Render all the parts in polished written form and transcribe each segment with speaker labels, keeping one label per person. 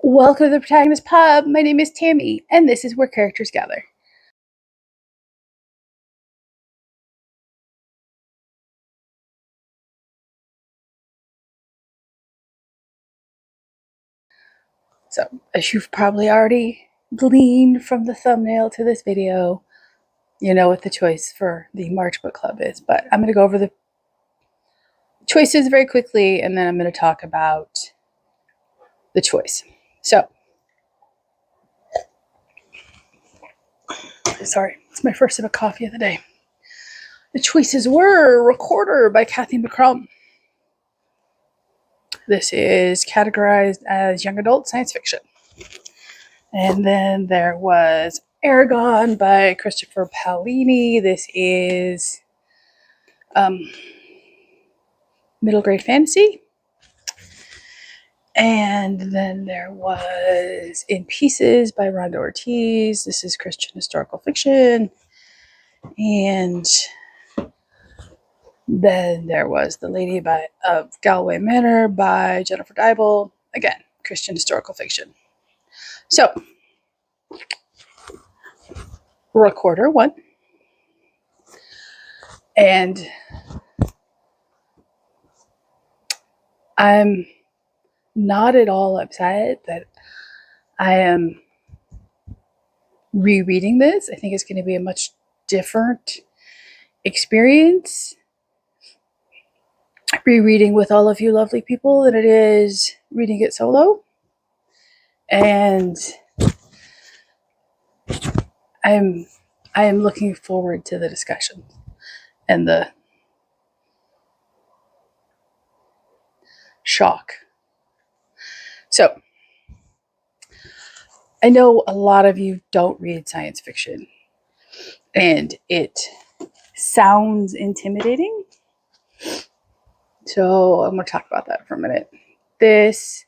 Speaker 1: Welcome to the Protagonist Pub. My name is Tammy, and this is where characters gather. So, as you've probably already gleaned from the thumbnail to this video, you know what the choice for the March Book Club is. But I'm going to go over the choices very quickly, and then I'm going to talk about the choice. So, sorry, it's my first sip of coffee of the day. The choices were Recorder by Cathy McCrumb. This is categorized as young adult science fiction. And then there was Eargon by Christopher Paolini. This is middle grade fantasy. And then there was In Pieces by Rhonda Ortiz. This is Christian historical fiction. And then there was The Lady of Galway Manor by Jennifer Deibel. Again, Christian historical fiction. So, Recorder won. And I'm not at all upset that I am rereading this. I think it's going to be a much different experience rereading with all of you lovely people than it is reading it solo. And I am looking forward to the discussion and the shock. So, I know a lot of you don't read science fiction, and it sounds intimidating. So, I'm going to talk about that for a minute. This,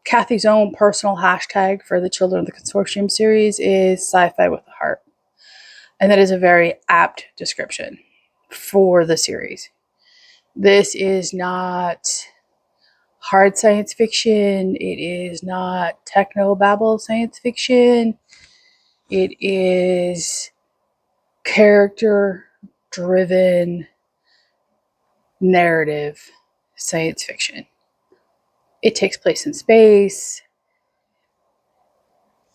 Speaker 1: Cathy's own personal hashtag for the Children of the Consortium series is sci-fi with a heart. And that is a very apt description for the series. This is not hard science fiction. It is not techno-babble science fiction. It is character-driven narrative science fiction. It takes place in space.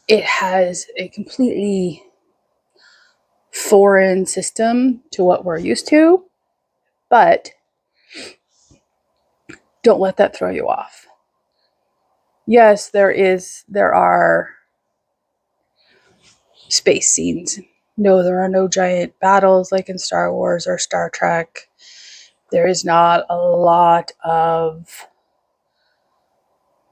Speaker 1: It has a completely foreign system to what we're used to, but don't let that throw you off. Yes, there are space scenes. No, there are no giant battles like in Star Wars or Star Trek. There is not a lot of...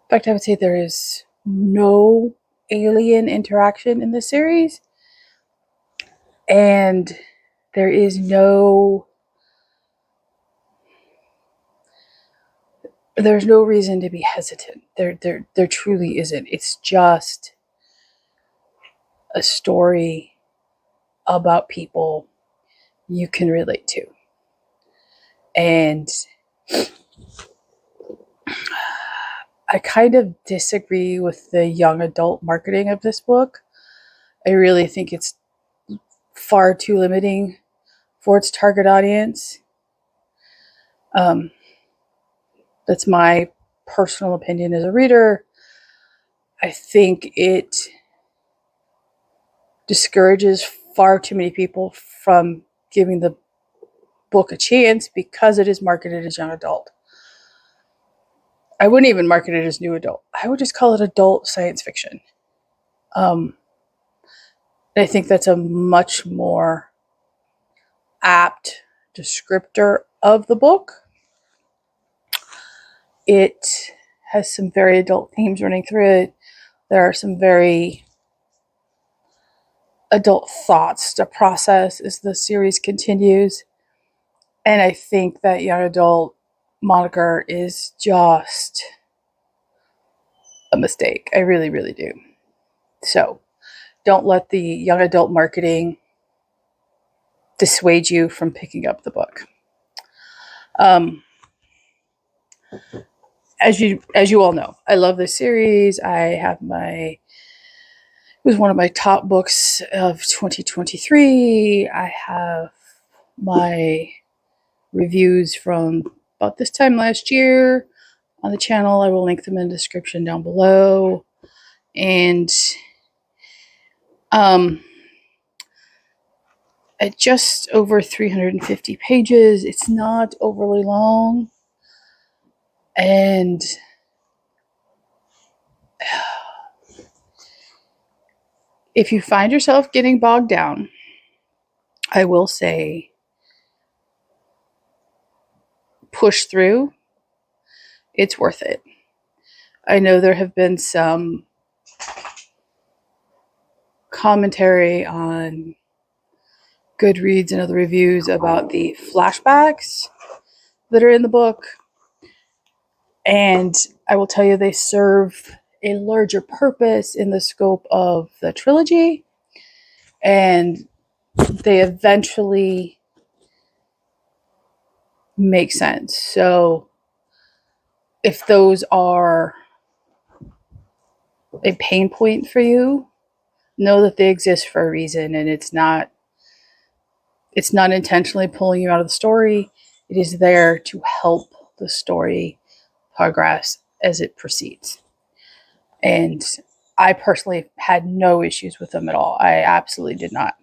Speaker 1: In fact, I would say there is no alien interaction in the series. And there is there's no reason to be hesitant. There truly isn't. It's just a story about people you can relate to. And I kind of disagree with the young adult marketing of this book. I really think it's far too limiting for its target audience. That's my personal opinion as a reader. I think it discourages far too many people from giving the book a chance because it is marketed as young adult. I wouldn't even market it as new adult. I would just call it adult science fiction. I think that's a much more apt descriptor of the book. It has some very adult themes running through it. There are some very adult thoughts to process as the series continues. And I think that young adult moniker is just a mistake. I really, really do. So don't let the young adult marketing dissuade you from picking up the book. as you all know, I love this series. It was one of my top books of 2023. I have my reviews from about this time last year on the channel. I will link them in the description down below. And at just over 350 pages, it's not overly long. And if you find yourself getting bogged down, I will say push through. It's worth it. I know there have been some commentary on Goodreads and other reviews about the flashbacks that are in the book. And I will tell you, they serve a larger purpose in the scope of the trilogy. And they eventually make sense. So if those are a pain point for you, know that they exist for a reason, and it's not intentionally pulling you out of the story. It is there to help the story progress as it proceeds. And I personally had no issues with them at all. I absolutely did not.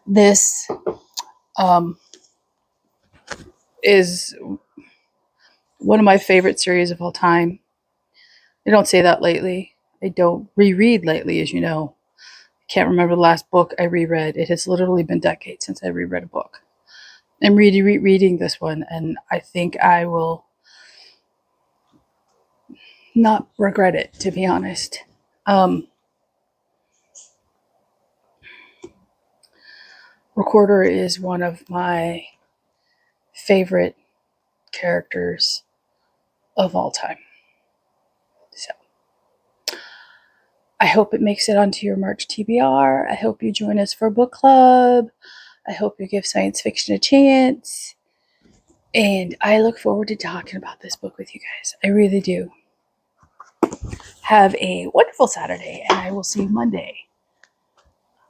Speaker 1: This is one of my favorite series of all time. I don't say that lately. I don't reread lately, as you know. I can't remember the last book I reread. It has literally been decades since I reread a book. I'm rereading this one, and I think I will not regret it, to be honest. Recorder is one of my favorite characters of all time. So I hope it makes it onto your March TBR. I hope you join us for book club. I hope you give science fiction a chance. And I look forward to talking about this book with you guys. I really do. Have a wonderful Saturday, and I will see you Monday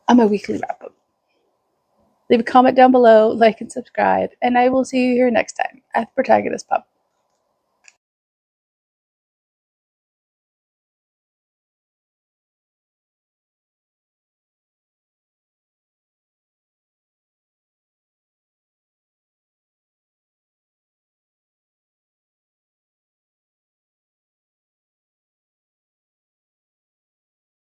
Speaker 1: on my weekly wrap-up. Leave a comment down below, like and subscribe, and I will see you here next time at the Protagonist Pub.